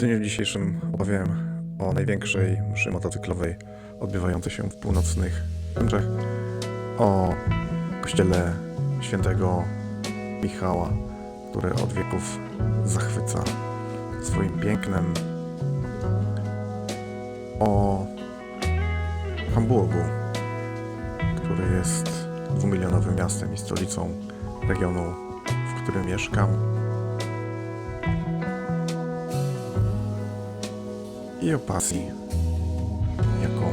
dniu dzisiejszym opowiem o największej mszy motocyklowej odbywającej się w północnych Niemczech, o kościele świętego Michała, który od wieków zachwyca swoim pięknem, o Hamburgu, który jest 2-milionowym miastem i stolicą regionu, w którym mieszkam, i o pasji, jaką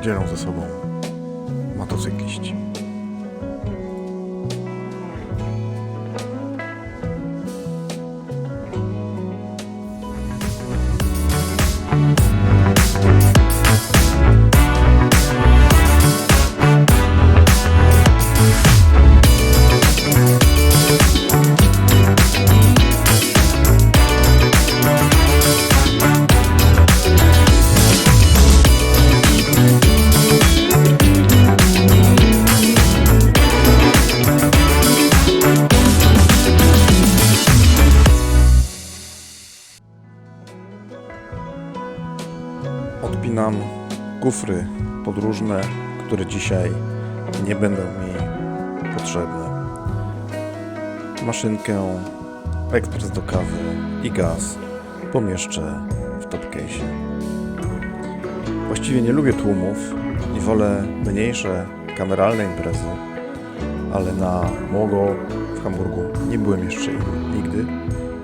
dzielą ze sobą motocykliści. Odpinam kufry podróżne, które dzisiaj nie będą mi potrzebne. Maszynkę, ekspres do kawy i gaz pomieszczę w topcase'ie. Właściwie nie lubię tłumów i wolę mniejsze, kameralne imprezy, ale na Mogo w Hamburgu nie byłem jeszcze nigdy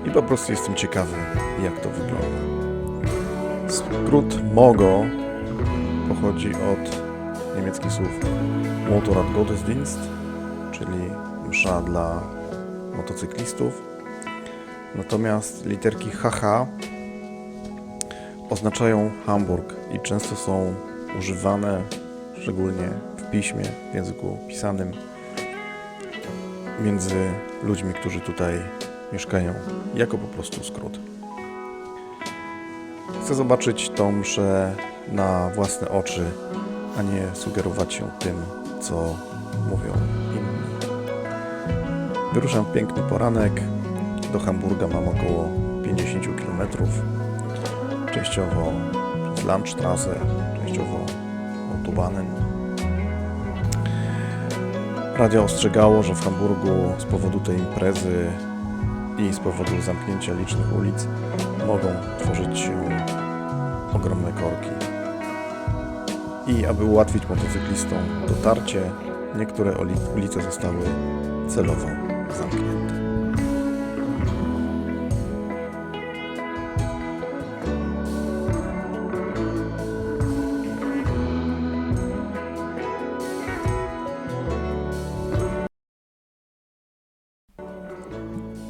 i po prostu jestem ciekawy, jak to wygląda. Skrót Mogo pochodzi od niemieckich słów Motorradgottesdienst, czyli msza dla motocyklistów. Natomiast literki HH oznaczają Hamburg i często są używane, szczególnie w piśmie, w języku pisanym, między ludźmi, którzy tutaj mieszkają, jako po prostu skrót. Chcę zobaczyć tą mszę na własne oczy, a nie sugerować się tym, co mówią inni. Wyruszam w piękny poranek. Do Hamburga mam około 50 km. Częściowo przez Landstraße, częściowo autobahnem. Radio ostrzegało, że w Hamburgu z powodu tej imprezy i z powodu zamknięcia licznych ulic mogą tworzyć się ogromne korki. I aby ułatwić motocyklistom dotarcie, niektóre ulice zostały celowo zamknięte.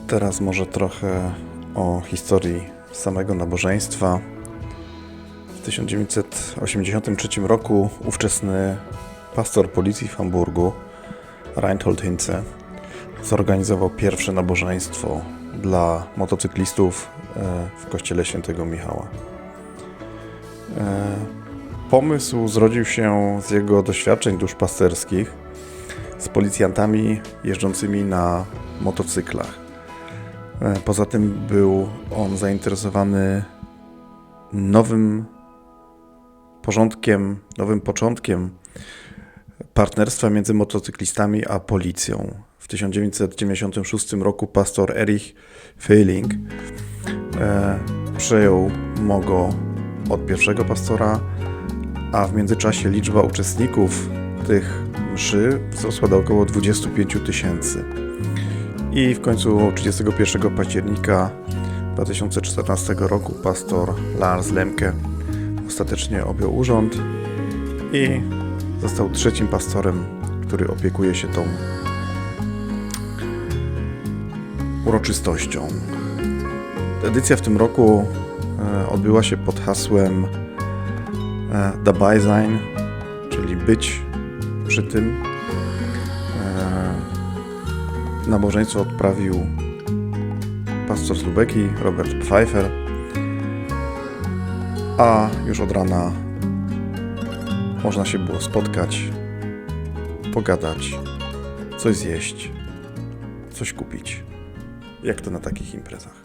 Teraz może trochę o historii samego nabożeństwa. W 1983 roku ówczesny pastor policji w Hamburgu, Reinhold Hinze, zorganizował pierwsze nabożeństwo dla motocyklistów w kościele świętego Michała. Pomysł zrodził się z jego doświadczeń duszpasterskich z policjantami jeżdżącymi na motocyklach. Poza tym był on zainteresowany nowym początkiem partnerstwa między motocyklistami a policją. W 1996 roku pastor Erich Fehling przejął Mogo od pierwszego pastora, a w międzyczasie liczba uczestników tych mszy wzrosła do około 25 000. I w końcu 31 października 2014 roku pastor Lars Lemke ostatecznie objął urząd i został trzecim pastorem, który opiekuje się tą uroczystością. Edycja w tym roku odbyła się pod hasłem Dabei sein, czyli być przy tym. Nabożeństwo odprawił pastor z Lubeki, Robert Pfeiffer, a już od rana można się było spotkać, pogadać, coś zjeść, coś kupić. Jak to na takich imprezach.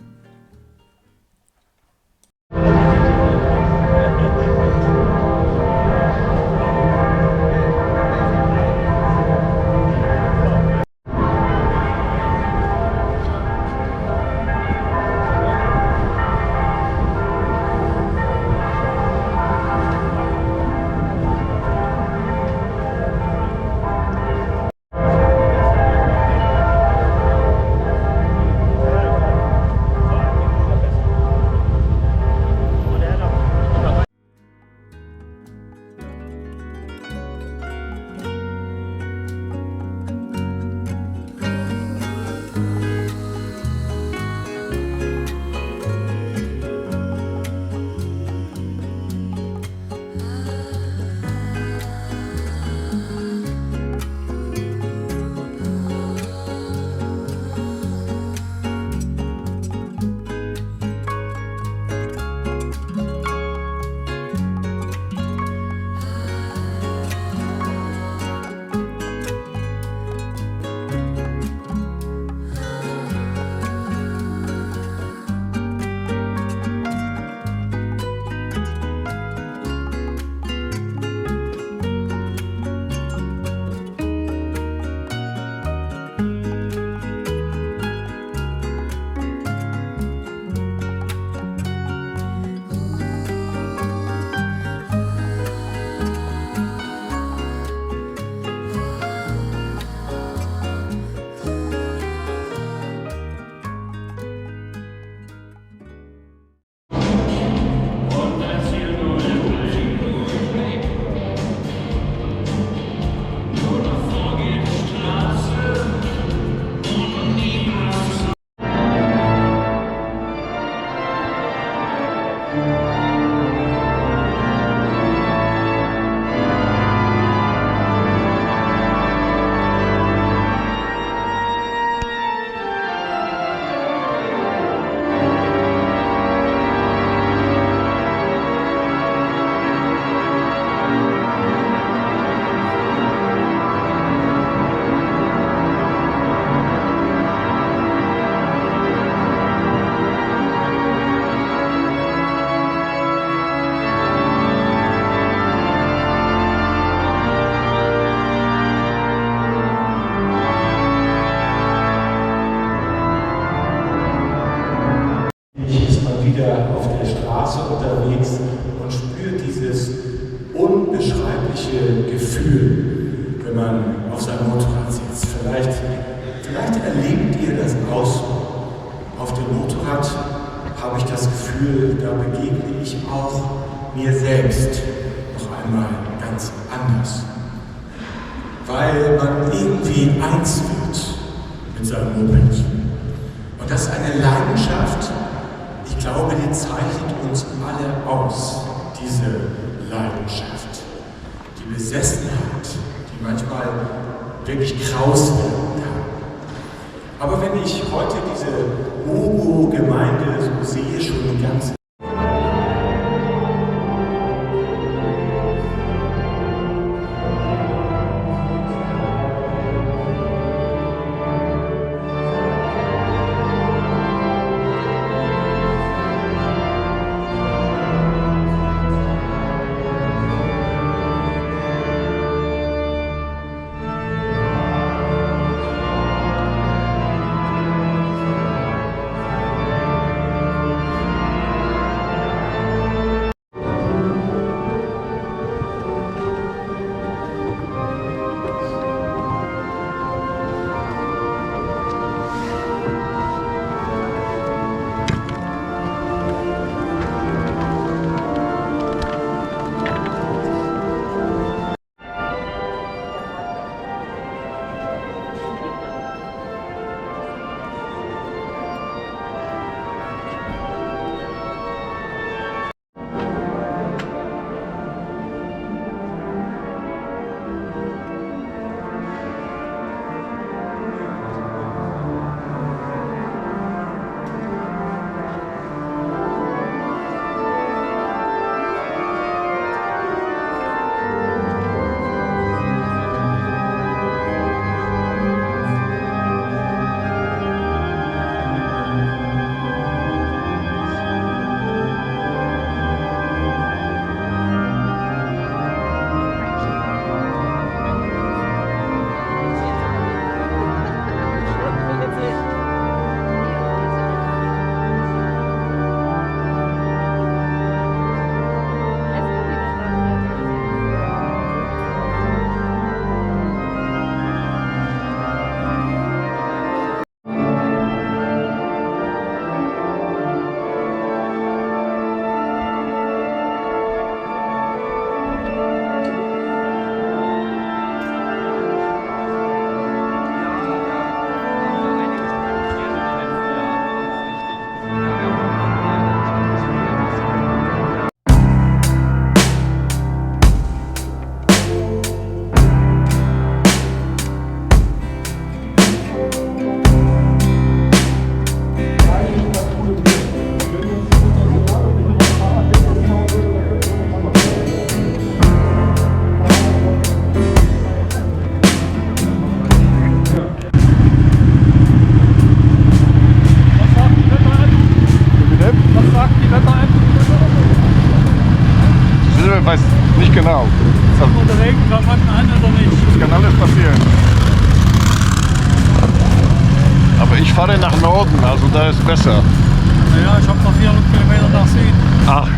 schon wieder auf der Straße unterwegs und spürt dieses unbeschreibliche Gefühl, wenn man auf seinem Motorrad sitzt. Vielleicht erlebt ihr das auch so. Auf dem Motorrad habe ich das Gefühl, da begegne ich auch mir selbst noch einmal ganz anders. Weil man irgendwie eins wird mit seinem Moped. Und das ist eine Leidenschaft, ich glaube, die zeichnet uns alle aus, diese Leidenschaft. Die Besessenheit, die manchmal wirklich kraus werden kann. Aber wenn ich heute diese Ogo-Gemeinde so sehe, schon ganz weiß nicht genau. Der Regen kann man an oder nicht. Das kann alles passieren. Aber ich fahre nach Norden, also da ist besser. Naja, ich habe noch 400 Kilometer nach Süden. Ach.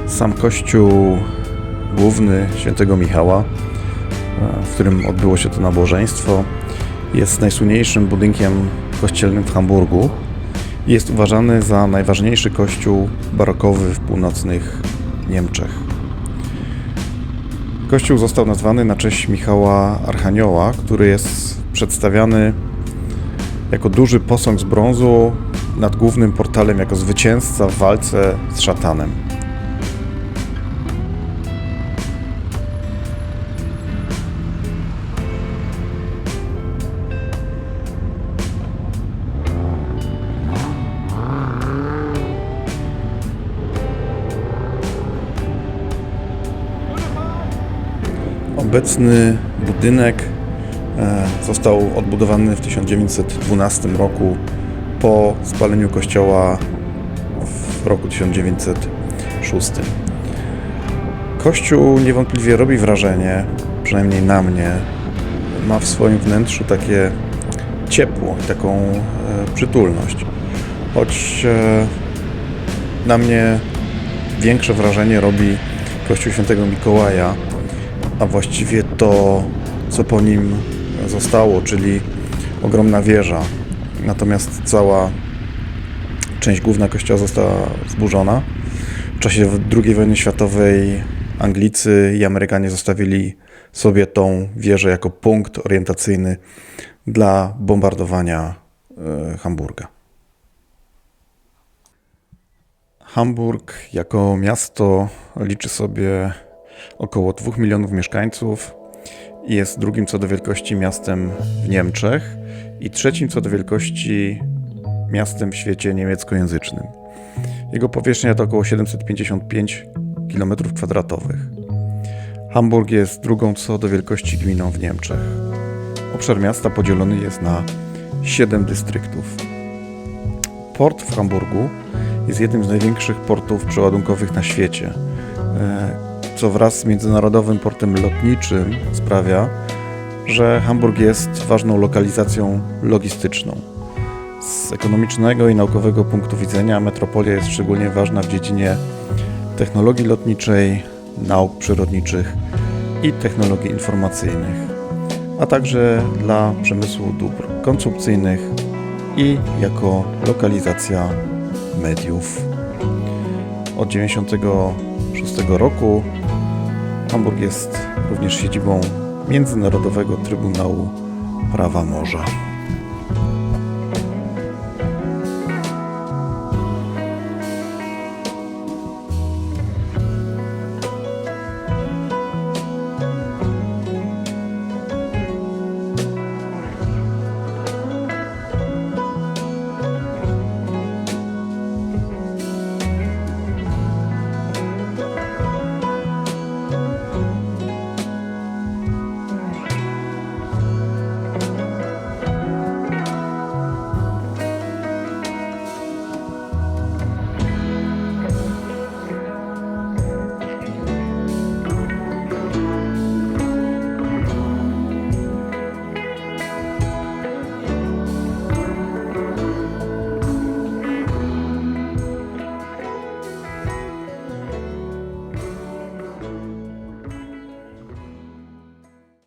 Sam kościół główny świętego Michała, w którym odbyło się to nabożeństwo, jest najsłynniejszym budynkiem kościelnym w Hamburgu i jest uważany za najważniejszy kościół barokowy w północnych Niemczech. Kościół został nazwany na cześć Michała Archanioła, który jest przedstawiany jako duży posąg z brązu nad głównym portalem jako zwycięzca w walce z szatanem. Obecny budynek został odbudowany w 1912 roku po spaleniu kościoła w w roku 1906. Kościół niewątpliwie robi wrażenie, przynajmniej na mnie. Ma w swoim wnętrzu takie ciepło i taką przytulność. Choć na mnie większe wrażenie robi Kościół Świętego Mikołaja, a właściwie to, co po nim zostało, czyli ogromna wieża. Natomiast cała część główna kościoła została zburzona. W czasie II wojny światowej Anglicy i Amerykanie zostawili sobie tą wieżę jako punkt orientacyjny dla bombardowania Hamburga. Hamburg jako miasto liczy sobie około 2 milionów mieszkańców i jest drugim co do wielkości miastem w Niemczech i trzecim co do wielkości miastem w świecie niemieckojęzycznym. Jego powierzchnia to około 755 km². Hamburg jest drugą co do wielkości gminą w Niemczech. Obszar miasta podzielony jest na 7 dystryktów. Port w Hamburgu jest jednym z największych portów przeładunkowych na świecie, co wraz z międzynarodowym portem lotniczym sprawia, że Hamburg jest ważną lokalizacją logistyczną. Z ekonomicznego i naukowego punktu widzenia metropolia jest szczególnie ważna w dziedzinie technologii lotniczej, nauk przyrodniczych i technologii informacyjnych, a także dla przemysłu dóbr konsumpcyjnych i jako lokalizacja mediów. Od 1996 roku Hamburg jest również siedzibą Międzynarodowego Trybunału Prawa Morza.